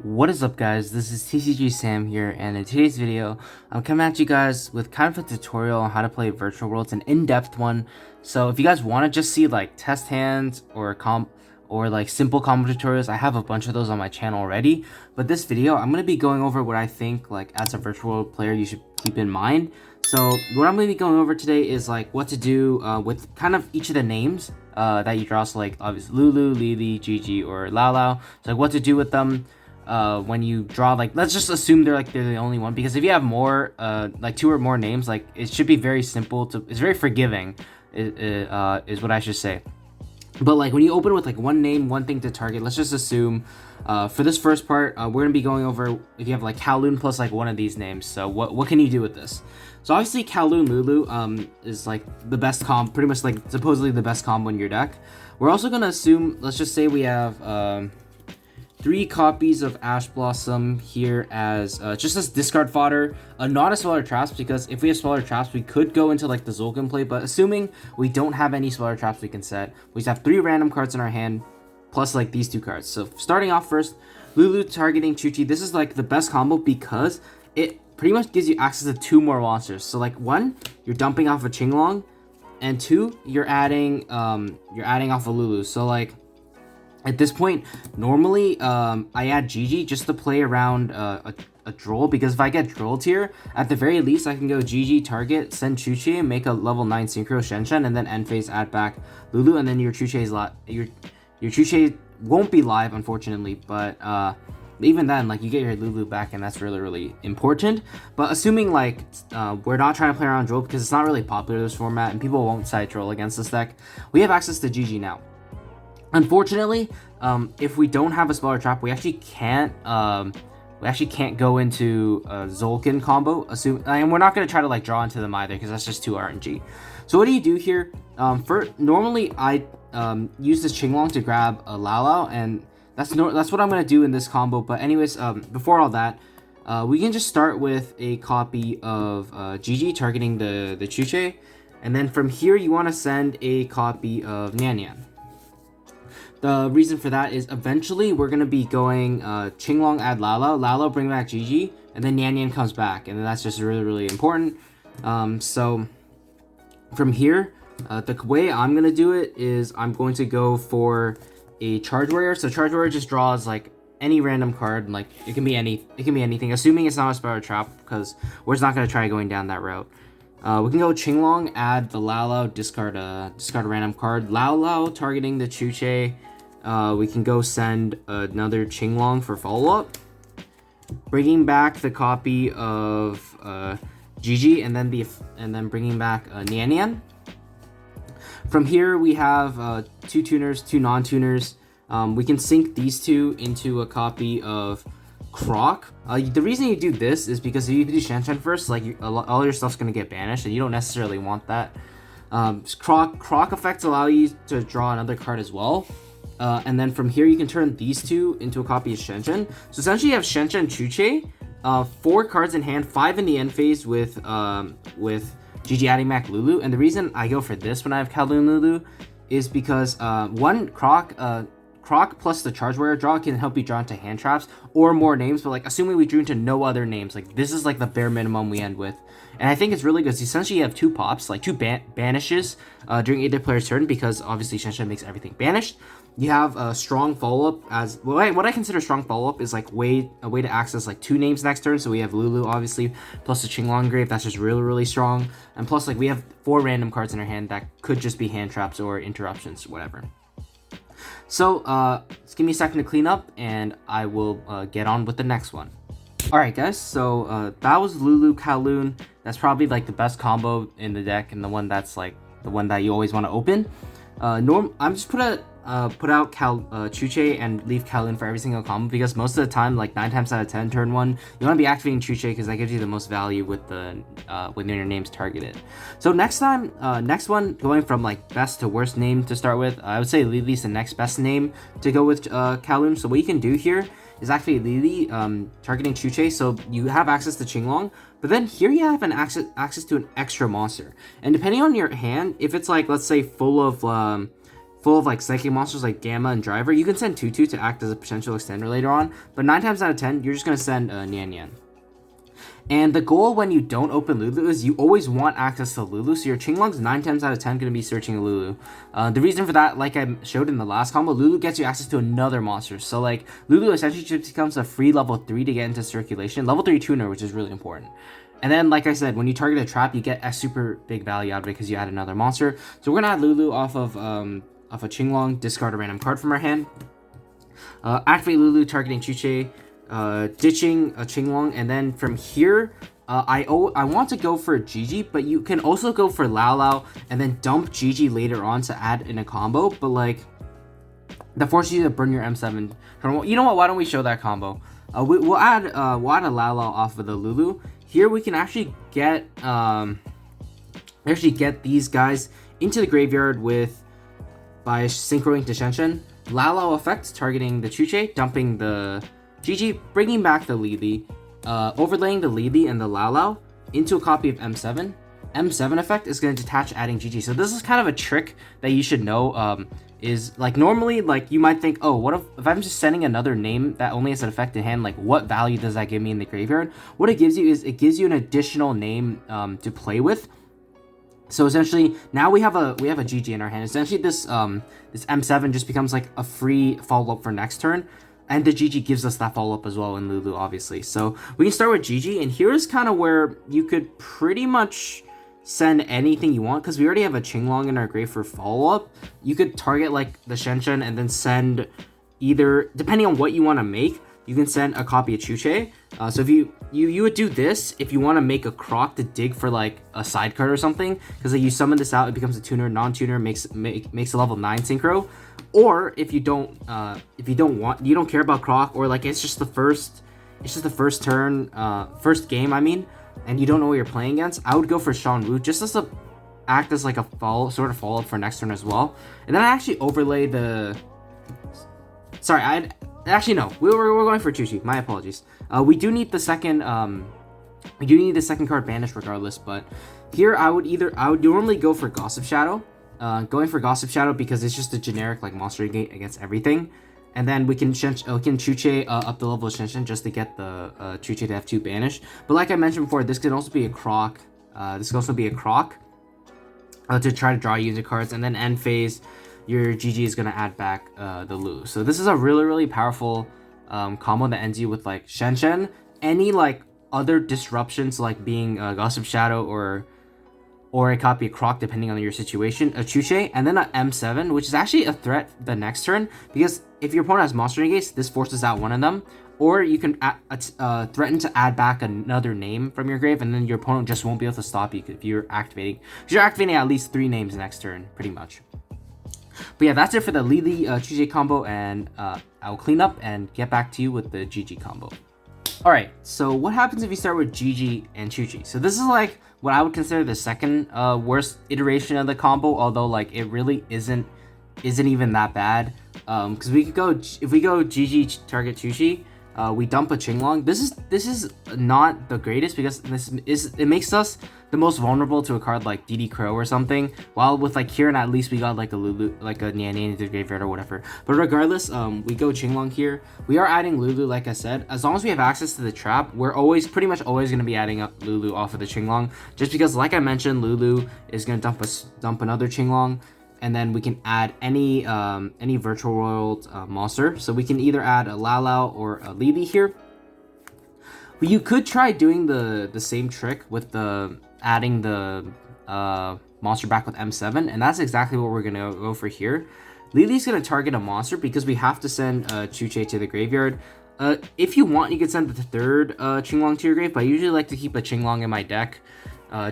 What is up, guys? This is Tcg Sam here, and in today's video I'm coming at you guys with kind of a tutorial on how to play virtual worlds, an in-depth one. So if you guys want to just see like test hands or like simple combo tutorials, I have a bunch of those on my channel already. But this video I'm going to be going over what I think like as a virtual world player you should keep in mind. So what I'm going to be going over today is like what to do with kind of each of the names that you draw. So like obviously Lulu, Lili, Jiji, or Laolao. So like what to do with them when you draw. Like, let's just assume they're the only one, because if you have more like two or more names, like it should be very simple to, it's very forgiving, is what I should say. But like when you open with like one name, one thing to target, let's just assume for this first part we're gonna be going over if you have like Kauwloon plus like one of these names. So what can you do with this? So obviously Kauwloon Lulu is like the best combo, pretty much like supposedly the best combo in your deck. We're also gonna assume, let's just say we have 3 copies of Ash Blossom here as just as discard fodder, not as Sweller Traps, because if we have Sweller Traps we could go into like the Zulkin play, but assuming we don't have any Sweller Traps we can set, we just have 3 random cards in our hand plus like these 2 cards. So starting off first, Lulu targeting Tcg. This is like the best combo because it pretty much gives you access to 2 more monsters. So like 1, you're dumping off a Qinglong, and 2, you're adding off a Lulu. So like at this point, normally I add Jiji just to play around a Droll, because if I get Drolled here, at the very least I can go Jiji, target, send Chuche, make a level 9 Synchro Shen, and then end phase add back Lulu, and then your Chuche's your Chuche won't be live, unfortunately, but even then, like, you get your Lulu back, and that's really important. But assuming like we're not trying to play around Droll because it's not really popular this format and people won't side Droll against this deck, we have access to Jiji now. Unfortunately, if we don't have a Sweller Trap, we actually can't go into a Zulkin combo. And we're not going to try to like draw into them either, because that's just too RNG. So what do you do here? Normally I use this Qinglong to grab a Laolao, and that's what I'm going to do in this combo. But anyways, before all that, we can just start with a copy of Jiji targeting the Chuche, and then from here you want to send a copy of Nyannnyan. The reason for that is eventually we're going to be going Qinglong add Laolao, Laolao bring back Jiji, and then Nyannnyan comes back, and then that's just really important. So from here, the way I'm going to do it is I'm going to go for a Charge Warrior. So Charge Warrior just draws like any random card, like it can be anything, assuming it's not a Sweller Trap, because we're just not going to try going down that route. We can go Qinglong, add the Laolao, discard a random card. Laolao targeting the Chuche. We can go send another Qinglong for follow-up, bringing back the copy of Jiji, and then bringing back Nyannnyan. From here we have 2 tuners, 2 non-tuners. We can sync these 2 into a copy of Croc. The reason you do this is because if you do Shen first, like all your stuff's gonna get banished, and you don't necessarily want that. Croc effects allow you to draw another card as well, and then from here you can turn these 2 into a copy of Shen. So essentially you have Shen, Chuche, 4 cards in hand, 5 in the end phase with Jiji adding back Lulu. And the reason I go for this when I have Kauwloon Lulu is because one, Croc plus the Charge Warrior draw can help you draw into hand traps or more names, but like assuming we drew into no other names, like this is like the bare minimum we end with. And I think it's really good. So essentially you have 2 pops, like 2 banishes during either player's turn, because obviously Shen makes everything banished. You have a strong follow-up as well. What I consider strong follow-up is like a way to access like 2 names next turn. So we have Lulu obviously plus the Qinglong Grave, that's just really strong, and plus like we have 4 random cards in our hand that could just be hand traps or interruptions, whatever. So just give me a second to clean up, and I will get on with the next one. Alright guys, so that was Lulu Kauwloon. That's probably like the best combo in the deck, and the one that's like the one that you always want to open. I'm just put out Chuche and leave Kauwloon for every single combo, because most of the time, like 9 times out of 10, turn 1, you want to be activating Chuche because that gives you the most value with when your name's targeted. So next one, going from like best to worst name to start with, I would say Lili's the next best name to go with Kauwloon. So what you can do here is actually Lili targeting Chuche, so you have access to Qinglong, but then here you have access to an extra monster. And depending on your hand, if it's like, let's say full of full of like psychic monsters like Gamma and Driver, you can send Tutu to act as a potential extender later on. But 9 times out of 10, you're just gonna send Nyannnyan. And the goal when you don't open Lulu is you always want access to Lulu, so your Qinglong's 9 times out of 10 going to be searching Lulu. The reason for that, like I showed in the last combo, Lulu gets you access to another monster. So like Lulu essentially just becomes a free level 3 to get into circulation, level 3 tuner, which is really important. And then, like I said, when you target a trap, you get a super big value out of it because you add another monster. So we're going to add Lulu off of a Qinglong, discard a random card from our hand. Activate Lulu, targeting Chuche. Ditching a Qinglong, and then from here I want to go for Jiji, but you can also go for Laolao and then dump Jiji later on to add in a combo, but like that forces you to burn your M7. You know what, why don't we show that combo? We'll add a Laolao off of the Lulu. Here we can actually get these guys into the graveyard by synchroing to Shen. Laolao effect targeting the Chuche, dumping the Jiji, bringing back the Lili, overlaying the Lili and the Laolao into a copy of M7. M7 effect is going to detach, adding Jiji. So this is kind of a trick that you should know. Is like normally, like you might think, oh, what if I'm just sending another name that only has an effect in hand? Like, what value does that give me in the graveyard? What it gives you is it gives you an additional name to play with. So essentially, now we have a Jiji in our hand. Essentially, this M7 just becomes like a free follow up for next turn. And the Jiji gives us that follow-up as well in Lulu, obviously. So we can start with Jiji, and here's kind of where you could pretty much send anything you want, because we already have a Qinglong in our grave for follow-up. You could target like the Shen and then send either, depending on what you want to make, you can send a copy of Chuche. So if you would do this if you want to make a Croc to dig for like a side card or something, because like you summon this out, it becomes a tuner, non-tuner, makes a level 9 synchro. Or if you don't care about Croc, or like it's just the first game, I mean, and you don't know what you're playing against, I would go for Shan Wu just as act as like a follow-up for next turn as well. And then I actually overlay the. Sorry, actually no, we're going for Chuchi. My apologies. We do need the second card banished regardless, but here I would normally go for Gossip Shadow. Going for Gossip Shadow because it's just a generic like monster negate against everything, and then we can Chuche up the level of Shen just to get the Chuche to F2 banished. But like I mentioned before, this could also be a Croc. To try to draw user cards, and then end phase, your GG is gonna add back the Lulu. So this is a really powerful combo that ends you with like Shen. Any like other disruptions like being Gossip Shadow or a copy of Croc, depending on your situation, a Chuche, and then an M7, which is actually a threat the next turn, because if your opponent has monster negates, this forces out one of them, or you can threaten to add back another name from your grave, and then your opponent just won't be able to stop you if you're activating. Because you're activating at least 3 names next turn, pretty much. But yeah, that's it for the Lili Chuche combo, and I'll clean up and get back to you with the Jiji combo. Alright, so what happens if you start with Jiji and Chuchi? So this is like what I would consider the second worst iteration of the combo, although like it really isn't even that bad. Because we could go, if we go Jiji target Chuchi, we dump a Qinglong. This is not the greatest, because it makes us the most vulnerable to a card like DD Crow or something. While with like Kieran, at least we got like a Lulu, like a Nyannnyan into the graveyard or whatever. But regardless, we go Qinglong here. We are adding Lulu, like I said. As long as we have access to the trap, we're pretty much always going to be adding up Lulu off of the Qinglong. Just because, like I mentioned, Lulu is going to dump another Qinglong. And then we can add any virtual world monster. So we can either add a Laolao or a Lili here. But you could try doing the same trick with adding the monster back with M7, and that's exactly what we're gonna go for here. Lili's gonna target a monster because we have to send Chuche to the graveyard. If you want, you can send the third Qinglong to your grave, but I usually like to keep a Qinglong in my deck.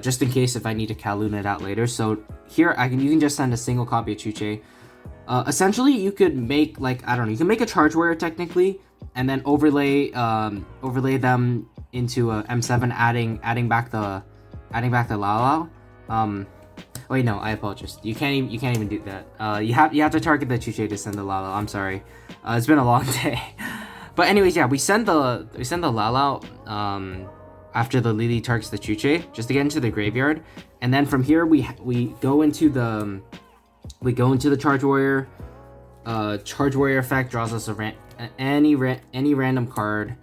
Just in case if I need to Kauwloon it out later. So here you can just send a single copy of Chuche. Essentially, you could make like, I don't know, you can make a charge warrior technically, and then overlay them into a M7, adding back the Laolao. Wait, no, I apologize. You can't even do that. You have to target the Chuche to send the Laolao. I'm sorry. It's been a long day. But anyways, yeah, we send the Laolao after the Lili targets the Chuche, just to get into the graveyard. And then from here we go into the We go into the Charge Warrior. Charge Warrior effect draws us any random card.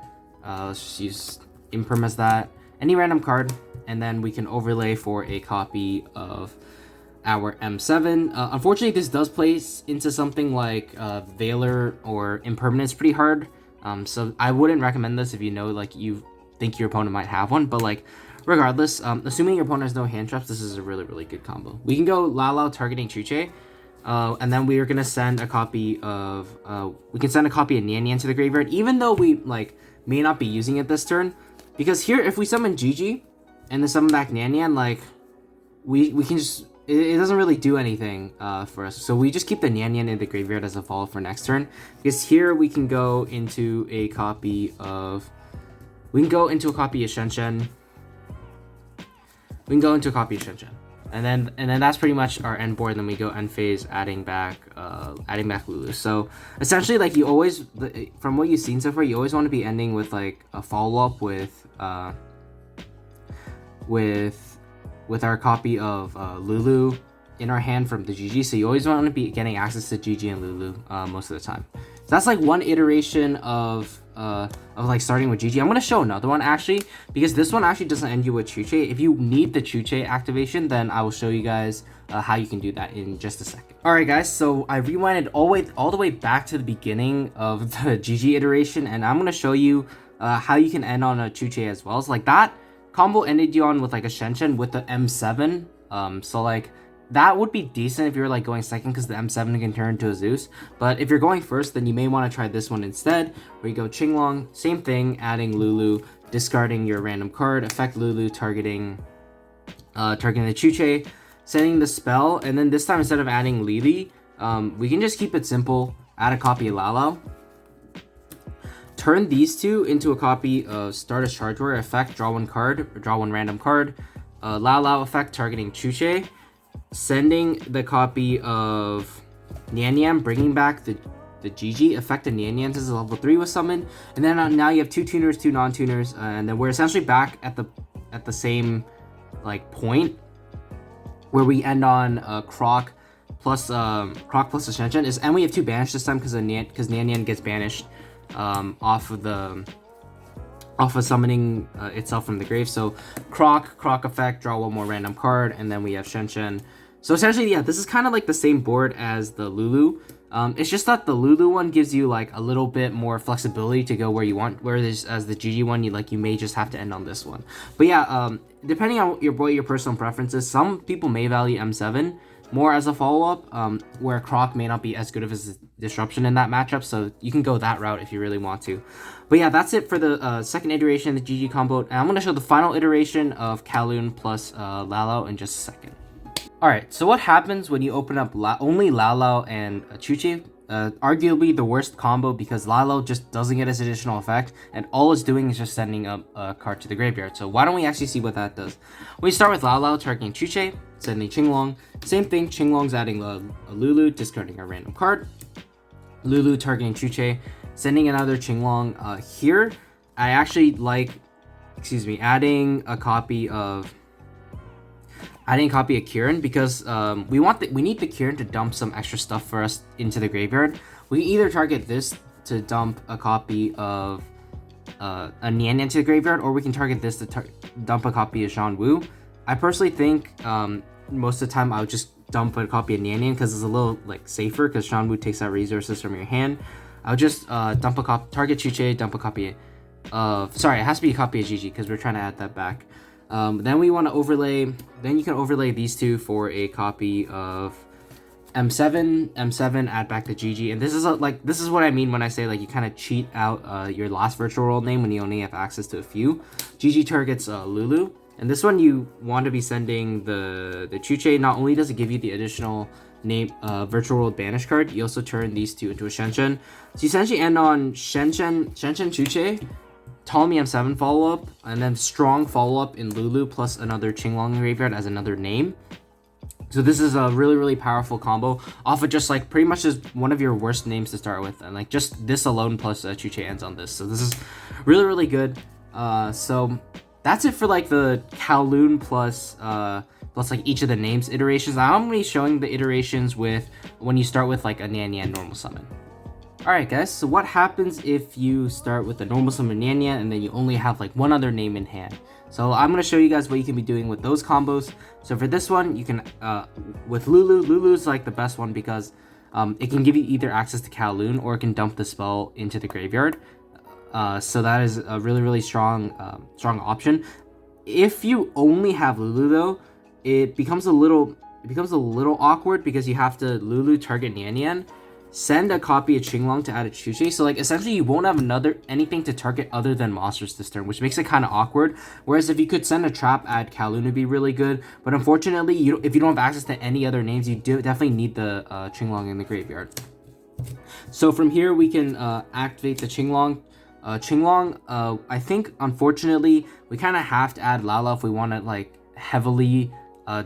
Let's just use Imperm as that. Any random card, and then we can overlay for a copy of our M7. Unfortunately, this does place into something like Veiler or Impermanence pretty hard. So I wouldn't recommend this if you know, like, you think your opponent might have one. But like, regardless, assuming your opponent has no hand traps, this is a really, really good combo. We can go Laolao targeting Tcg. And then we are gonna send a copy of we can send a copy of Nyannnyan to the graveyard, even though we like may not be using it this turn, because here if we summon Jiji and then summon back Nyannnyan, like we can just it doesn't really do anything for us. So we just keep the Nyannnyan in the graveyard as a follow for next turn, because here we can go into a copy of Shen. We can go into a copy of Shen. And then that's pretty much our end board. And then we go end phase, adding back Lulu. So essentially, like, you always, from what you've seen so far, you always want to be ending with like a follow up with our copy of Lulu in our hand from the Jiji. So you always want to be getting access to Jiji and Lulu most of the time. So that's like one iteration of like starting with Jiji. I'm gonna show another one actually, because this one actually doesn't end you with Chuche. If you need the Chuche activation, then I will show you guys how you can do that in just a second. All right, guys. So I rewinded all the way back to the beginning of the Jiji iteration, and I'm gonna show you how you can end on a Chuche as well. So like that combo ended you on with like a Shen with the M7. So like that would be decent if you're like going second, because the M7 can turn into a Zeus. But if you're going first, then you may want to try this one instead, where you go Qinglong, same thing, adding Lulu, discarding your random card, effect Lulu, targeting the Chuche, sending the spell, and then this time instead of adding Lili, we can just keep it simple, add a copy of Laolao, turn these two into a copy of Stardust Charge Warrior effect, draw one random card, Laolao effect targeting Chuche, sending the copy of Nyannnyan, bringing back the Jiji effect of Nyannnyan as a level 3 was summoned, and then now you have 2 tuners, 2 non-tuners, and then we're essentially back at the same like point where we end on Croc plus a Shen, and we have 2 banished this time because Nyannnyan gets banished off of summoning itself from the grave. So Croc effect, draw one more random card, and then we have Shen. So essentially, yeah, this is kind of like the same board as the Lulu. It's just that the Lulu one gives you like a little bit more flexibility to go where you want, whereas as the Jiji one, you may just have to end on this one. But yeah, depending on your personal preferences, some people may value M7 more as a follow-up, where Croc may not be as good of a disruption in that matchup, so you can go that route if you really want to. But yeah, that's it for the second iteration of the Jiji combo, and I'm going to show the final iteration of Kauwloon plus Laolao in just a second. Alright, so what happens when you open up only Laolao and Chuche? Arguably the worst combo, because Laolao just doesn't get its additional effect, and all it's doing is just sending up a card to the graveyard. So why don't we actually see what that does? We start with Laolao targeting Chuche, sending Qinglong. Same thing, Qinglong's adding a Lulu, discarding a random card. Lulu targeting Chuche, sending another Qinglong. Here, I actually like, adding a copy of Kieran, because we need the Kieran to dump some extra stuff for us into the graveyard. We can either target this to dump a copy of a Nyannnyan to the graveyard, or we can target this to dump a copy of Wu. I personally think most of the time I would just dump a copy of Nyannnyan, because it's a little like safer, because Wu takes out resources from your hand. I would just target Chuche, dump a copy of, sorry, it has to be a copy of Jiji, because we're trying to add that back. Then we want to overlay, then you can overlay these two for a copy of M7, add back the Jiji. And this is what I mean when I say like you kind of cheat out your last virtual world name when you only have access to a few. Jiji targets Lulu, and this one you want to be sending the Chuche. Not only does it give you the additional name virtual world banish card, you also turn these two into a Shen. So you essentially end on Shen Chuche, Ptolemy M7 follow-up, and then strong follow-up in Lulu plus another Qinglong graveyard as another name. So this is a really, really powerful combo off of just like pretty much just one of your worst names to start with, and like just this alone plus Chuche ends on this. So this is really, really good. So that's it for like the Kauwloon plus plus like each of the names iterations. I'm gonna be showing the iterations with when you start with like a Nyannnyan normal summon. Alright guys, so what happens if you start with a normal summon Nyannnyan and then you only have like one other name in hand? So I'm going to show you guys what you can be doing with those combos. So for this one, you can, with Lulu's like the best one because it can give you either access to Kauwloon or it can dump the spell into the graveyard. So that is a really strong option. If you only have Lulu though, it becomes a little awkward because you have to Lulu target Nyannnyan, send a copy of Qinglong to add a Tcg. So like essentially you won't have anything to target other than monsters this turn, which makes it kind of awkward. Whereas if you could send a trap, add Kauwloon would be really good. But unfortunately, if you don't have access to any other names, you definitely need the Qinglong in the graveyard. So from here we can activate the Qinglong. I think unfortunately we kind of have to add Laolao if we want to like heavily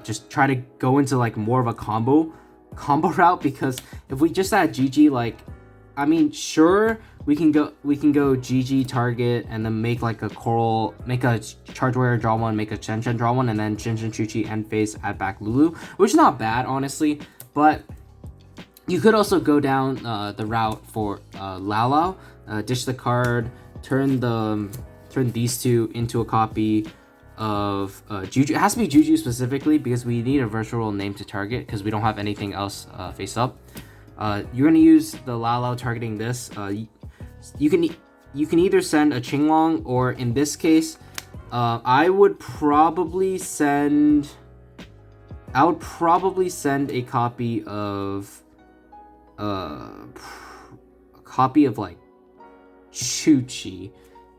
just try to go into like more of a combo route, because if we just add Jiji, like, I mean, sure, we can go Jiji target and then make like a coral, make a charge warrior draw one, make a Nyannnyan draw one, and then Nyannnyan Chuchi end phase add back Lulu, which is not bad honestly. But you could also go down the route for Laolao, dish the card, turn these two into a copy of Juju. It has to be Juju specifically because we need a virtual name to target because we don't have anything else face up. You're gonna use the Laolao targeting this. You can either send a Qinglong, or in this case, I would probably send a copy of like Chuchi.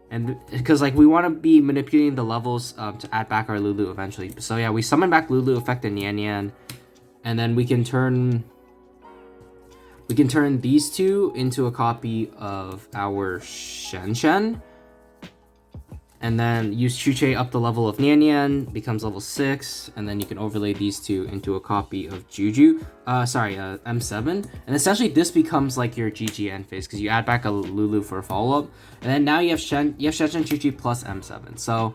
And because like we want to be manipulating the levels to add back our Lulu eventually. So yeah, we summon back Lulu, affect the Nyannnyan, and then we can turn these two into a copy of our Nyannnyan, and then use Chuche up the level of Nyannnyan, becomes level 6, and then you can overlay these two into a copy of M7, and essentially this becomes like your GG end phase because you add back a Lulu for a follow-up, and then now you have Nyannnyan Chuchi plus M7. So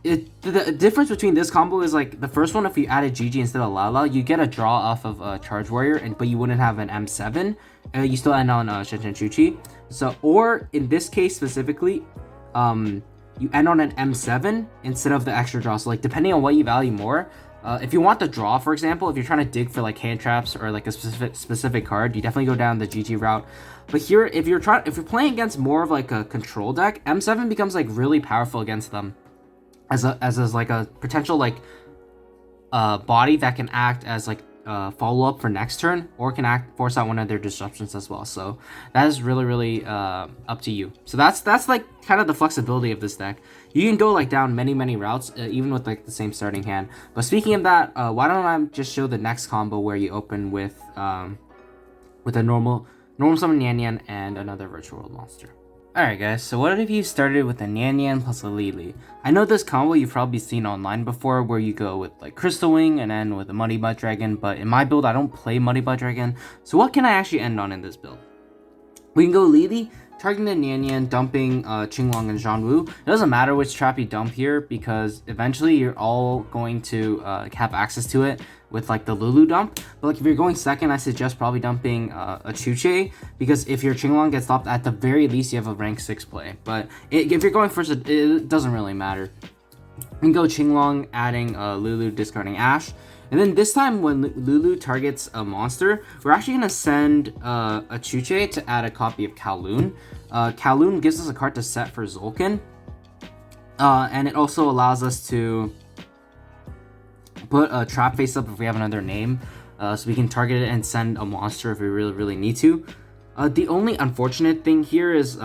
the difference between this combo is like the first one, if you added GG instead of Laolao, you get a draw off of Charge Warrior, but you wouldn't have an M7, you still end on Nyannnyan Chuchi. So, or in this case specifically, you end on an M7 instead of the extra draw. So like depending on what you value more, if you want the draw, for example, if you're trying to dig for like hand traps or like a specific card, you definitely go down the GG route. But here, if you're playing against more of like a control deck, M7 becomes like really powerful against them as like a potential like body that can act as like follow up for next turn, or can force out one of their disruptions as well. So that is really up to you. So that's like kind of the flexibility of this deck. You can go like down many routes even with like the same starting hand. But speaking of that, why don't I just show the next combo where you open with a normal summon Nyannnyan and another virtual world monster. Alright guys, so what if you started with a Nyannnyan plus a Lili? I know this combo you've probably seen online before, where you go with like Crystal Wing and then with a Muddy Butt Dragon, but in my build I don't play Muddy Butt Dragon, so what can I actually end on in this build? We can go Lili, targeting the Nyannnyan, dumping Qinglong and Zhanwu. It doesn't matter which trap you dump here because eventually you're all going to have access to it with like the Lulu dump. But like if you're going second, I suggest probably dumping a Chuche, because if your Qinglong gets stopped, at the very least you have a rank 6 play. But if you're going first, it doesn't really matter. You can go Qinglong, adding Lulu, discarding Ash. And then this time when Lulu targets a monster, we're actually going to send a Chuche to add a copy of Kauwloon. Kauwloon gives us a card to set for Zolkin. And it also allows us to put a trap face up if we have another name. So we can target it and send a monster if we really need to. The only unfortunate thing here is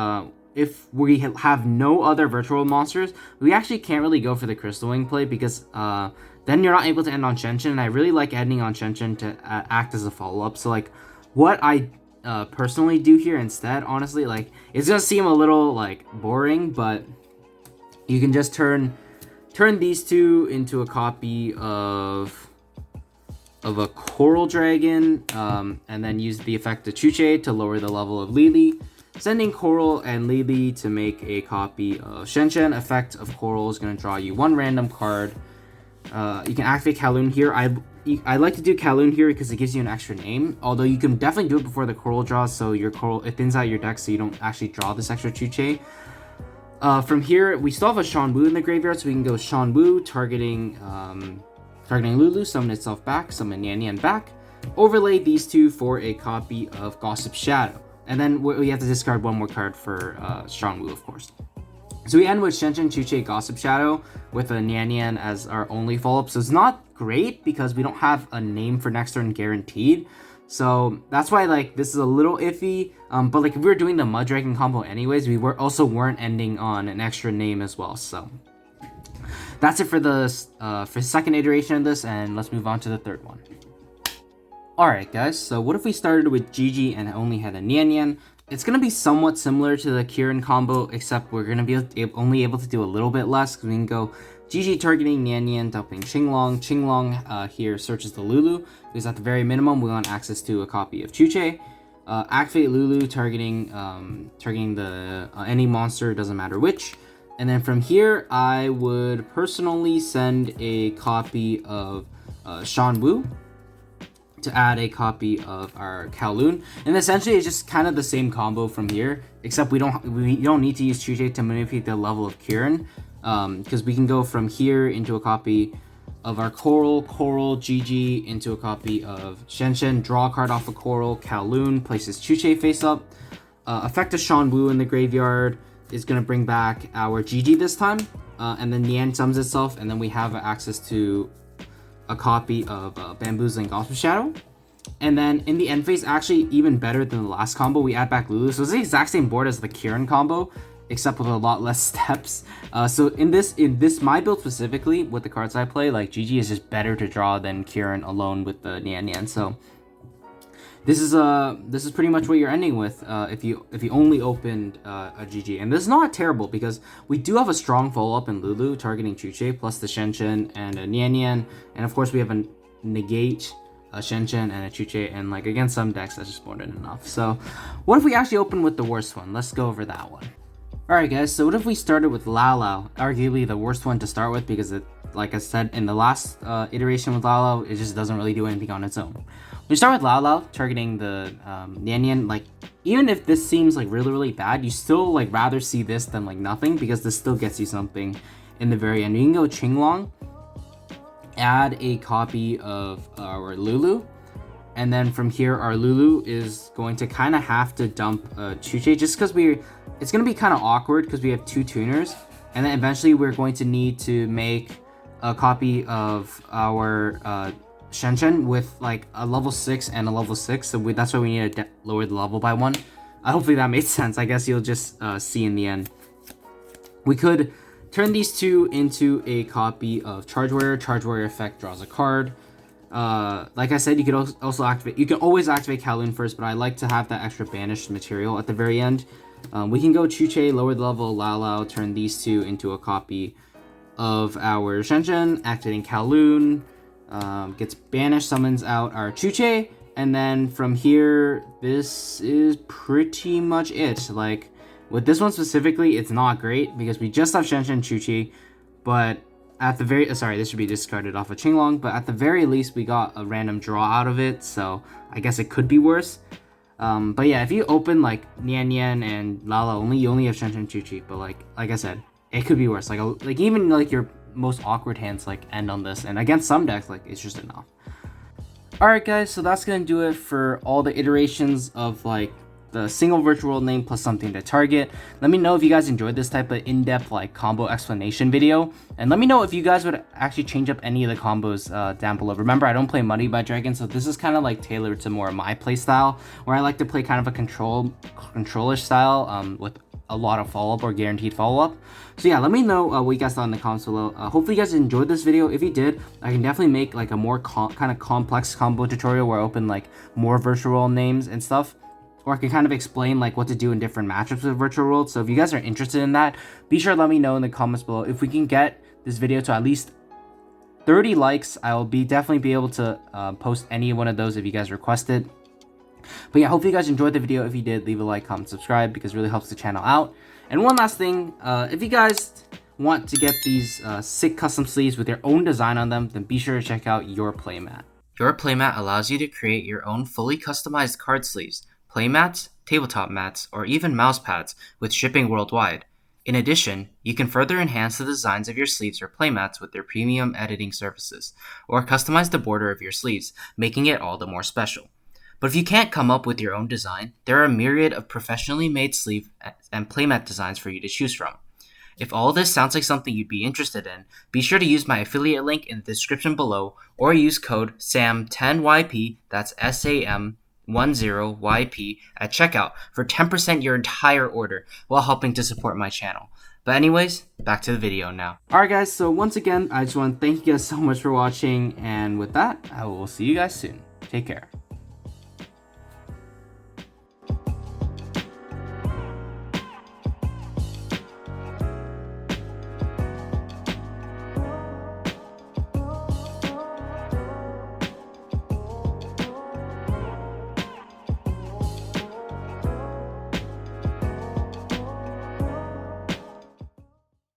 if we have no other virtual monsters, we actually can't really go for the Crystal Wing play, because then you're not able to end on Nyannnyan, and I really like ending on Nyannnyan to act as a follow-up. So like what I personally do here instead, honestly, like it's gonna seem a little like boring, but you can just turn these two into a copy of a Coral Dragon, and then use the effect of Chuche to lower the level of Lili, sending Coral and Lili to make a copy of Nyannnyan. Effect of Coral is going to draw you one random card, You can activate Kauwloon here. I like to do Kauwloon here because it gives you an extra name. Although you can definitely do it before the coral draws, so your coral, it thins out your deck, so you don't actually draw this extra Tcg. From here, we still have a Shanwu in the graveyard, so we can go Shanwu, targeting Lulu, summon itself back, summon Nyannnyan back, overlay these two for a copy of Gossip Shadow, and then we have to discard one more card for Shanwu, of course. So we end with Shenshen, Chuche, Gossip Shadow with a Nyannnyan as our only follow-up. So it's not great because we don't have a name for next turn guaranteed. So that's why like this is a little iffy. But like if we were doing the Mud Dragon combo anyways, we weren't ending on an extra name as well. So that's it for the second iteration of this, and let's move on to the third one. Alright guys, so what if we started with Jiji and only had a Nyannnyan? It's going to be somewhat similar to the Kirin combo, except we're going to be only able to do a little bit less, because we can go Jiji targeting Nyannnyan, dumping Qinglong. Qinglong here searches the Lulu, because at the very minimum we want access to a copy of Chuche. Activate Lulu targeting the any monster, doesn't matter which. And then from here, I would personally send a copy of Shanwu to add a copy of our Kauwloon, and essentially it's just kind of the same combo from here, except we don't need to use Tcg to manipulate the level of Kirin, because we can go from here into a copy of our Coral, Jiji, into a copy of Shenshen, draw a card off of Coral, Kauwloon, places Chuche face up, effect a Shanwu in the graveyard is going to bring back our Jiji this time, and then Nyan summons itself, and then we have access to a copy of Bamboozling Gossip Shadow. And then in the end phase, actually even better than the last combo, we add back Lulu. So it's the exact same board as the Kirin combo, except with a lot less steps. So in this my build specifically, with the cards I play, like Jiji is just better to draw than Kirin alone with the Nyannnyan. So this is pretty much what you're ending with if you only opened a Jiji. And this is not terrible because we do have a strong follow-up in Lulu targeting Chuche plus the Shenshen and a Nyannnyan, and of course we have a negate, a Shenshen and a Chuche, and like against some decks that's just more than enough. So what if we actually open with the worst one? Let's go over that one. Alright guys, so what if we started with Laolao, arguably the worst one to start with because it, like I said in the last iteration with Laolao, it just doesn't really do anything on its own. We start with Laolao, targeting the Nyannnyan. Like, even if this seems like really bad, you still like rather see this than like nothing, because this still gets you something in the very end. You can go Qinglong, add a copy of our Lulu, and then from here our Lulu is going to kind of have to dump Chuche, just because it's going to be kind of awkward because we have two tuners, and then eventually we're going to need to make a copy of our Shenshen with like a level 6 and a level 6, so that's why we need to lower the level by 1. Hopefully that made sense. I guess you'll just see in the end. We could turn these two into a copy of Charge Warrior. Charge Warrior effect draws a card. Like I said, you could also activate. You can always activate Kauwloon first, but I like to have that extra banished material at the very end. We can go Chuche, lower the level, Laolao, turn these two into a copy of our Shenshen, activating Kauwloon. Gets banished, summons out our Chuche, and then from here, this is pretty much it. Like, with this one specifically, it's not great, because we just have Shenshen Chuchi, but at the very, sorry, this should be discarded off of Qinglong, but at the very least, we got a random draw out of it, so I guess it could be worse. But yeah, if you open, like, Nyannnyan and Laolao you only have Shenshen Chuchi, but like I said, it could be worse. Like even, like, your most awkward hands like end on this, and against some decks like it's just enough. Alright guys, so that's gonna do it for all the iterations of like the single virtual world name plus something to target. Let me know if you guys enjoyed this type of in-depth like combo explanation video, and let me know if you guys would actually change up any of the combos down below. Remember, I don't play Money by Dragon, so this is kind of like tailored to more of my play style, where I like to play kind of a control-ish style with a lot of follow-up or guaranteed follow-up. So yeah, let me know what you guys thought in the comments below. Hopefully you guys enjoyed this video. If you did, I can definitely make like a more kind of complex combo tutorial where I open like more virtual world names and stuff, or I can kind of explain like what to do in different matchups with virtual worlds. So if you guys are interested in that, be sure to let me know in the comments below. If we can get this video to at least 30 likes, I will definitely be able to post any one of those if you guys request it. But yeah, hopefully you guys enjoyed the video. If you did, leave a like, comment, subscribe, because it really helps the channel out. And one last thing, if you guys want to get these sick custom sleeves with your own design on them, then be sure to check out Your Playmat. Your Playmat allows you to create your own fully customized card sleeves, playmats, tabletop mats, or even mouse pads with shipping worldwide. In addition, you can further enhance the designs of your sleeves or playmats with their premium editing services, or customize the border of your sleeves, making it all the more special. But if you can't come up with your own design, there are a myriad of professionally made sleeve and playmat designs for you to choose from. If all this sounds like something you'd be interested in, be sure to use my affiliate link in the description below or use code SAM10YP, that's SAM10YP, at checkout for 10% your entire order while helping to support my channel. But anyways, back to the video now. Alright guys, so once again, I just want to thank you guys so much for watching, and with that, I will see you guys soon. Take care.